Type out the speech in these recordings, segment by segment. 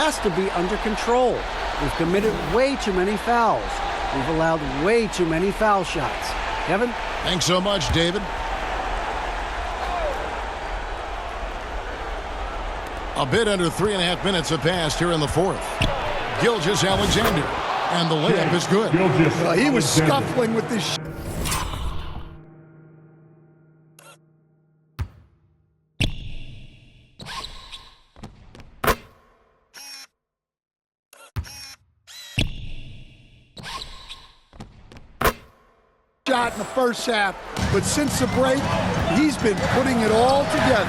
has to be under control. We've committed way too many fouls. We've allowed way too many foul shots. Kevin? Thanks so much, David. A bit under 3.5 minutes have passed here in the fourth. Gilgeous-Alexander. And the layup is good. He was scuffling with this shot in the first half, but since the break, he's been putting it all together.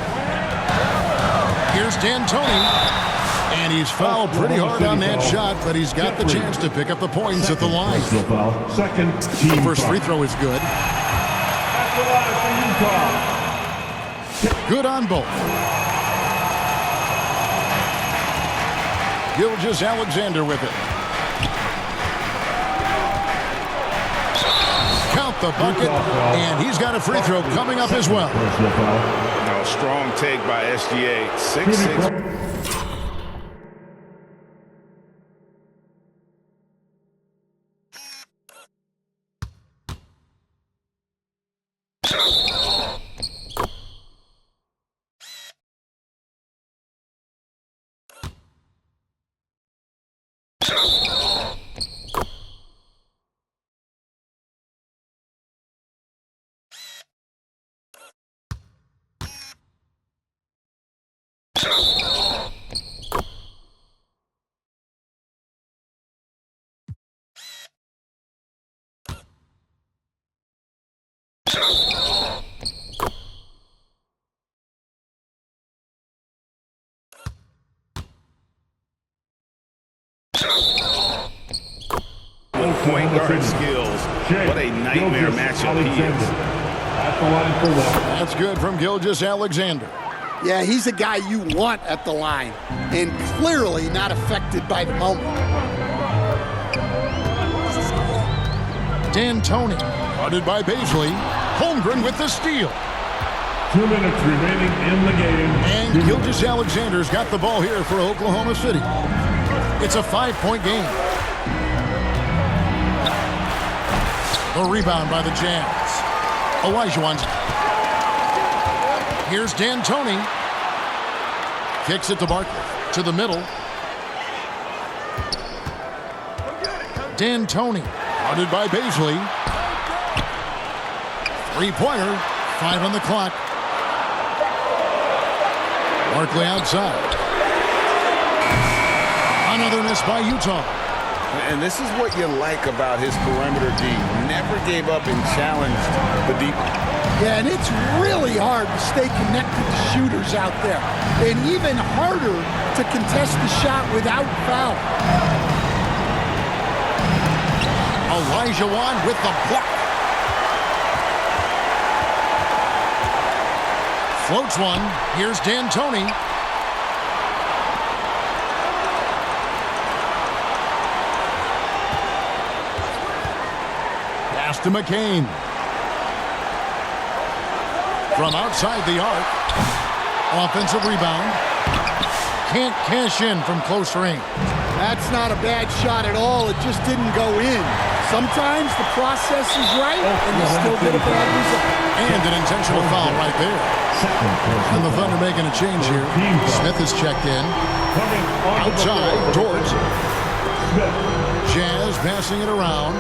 Here's D'Antoni. And he's fouled pretty hard on that shot, but he's got the chance to pick up the points at the line. The first free throw is good. Good on both. Gilgeous-Alexander with it. Count the bucket, and he's got a free throw coming up as well. Now, strong take by SGA. 6'6". Point guard skills. What a nightmare matchup he is. That's good from Gilgeous-Alexander. Yeah, he's a guy you want at the line, and clearly not affected by the moment. D'Antoni, guarded by Bazley. Holmgren with the steal. 2 minutes remaining in the game. And Gilgeous-Alexander's got the ball here for Oklahoma City. It's a 5-point game. The rebound by the Jazz. Olajuwon. Here's D'Antoni. Kicks it to Barkley. To the middle. D'Antoni. Guarded by Bazley. Three-pointer. 5 on the clock. Barkley outside. Another miss by Utah. And this is what you like about his perimeter D. Never gave up and challenged the deep. Yeah, and it's really hard to stay connected to shooters out there. And even harder to contest the shot without foul. Olajuwon with the block. Floats one. Here's D'Antoni. Pass to McCain. From outside the arc. Offensive rebound. Can't cash in from close range. That's not a bad shot at all. It just didn't go in. Sometimes the process is right, and you still get a bad result. And an intentional foul right there. And the Thunder making a change here. Smith is checked in. Outside, Dort. Jazz passing it around.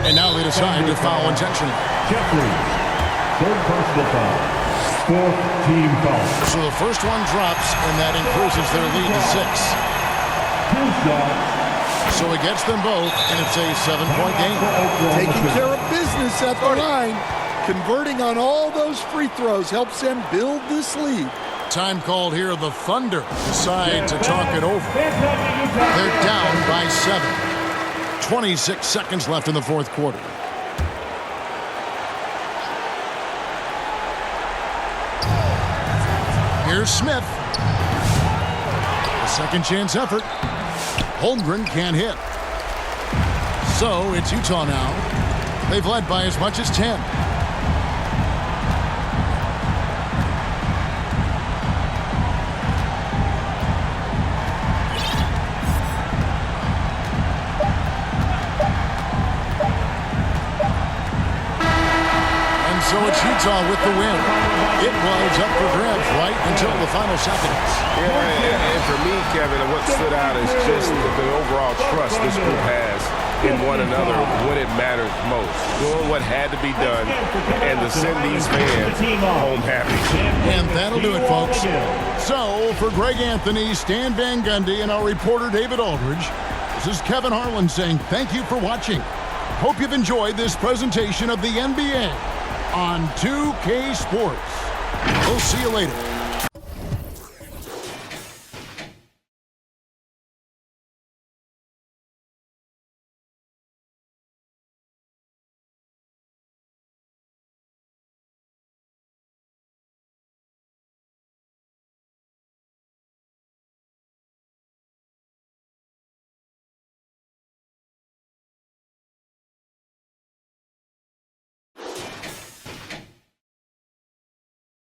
And now they decide to foul intentionally. Jeffries, third personal foul. Fourth team foul. So the first one drops, and that increases their lead to 6. So it gets them both, and it's a 7-point game. Taking care of business at the line. Converting on all those free throws helps them build this lead. Time called here. The Thunder decide to talk it over. They're down by 7. 26 seconds left in the fourth quarter. Here's Smith. A second chance effort. Holmgren can't hit. So it's Utah now. They've led by as much as 10. Utah with the win. It was up for grabs right until the final seconds. Yeah, and for me, Kevin, what stood out is just the overall trust this group has in one another when it matters most. Doing what had to be done and to send these fans home happy. And that'll do it, folks. So, for Greg Anthony, Stan Van Gundy, and our reporter David Aldridge, this is Kevin Harlan saying thank you for watching. Hope you've enjoyed this presentation of the NBA on 2K Sports. We'll see you later.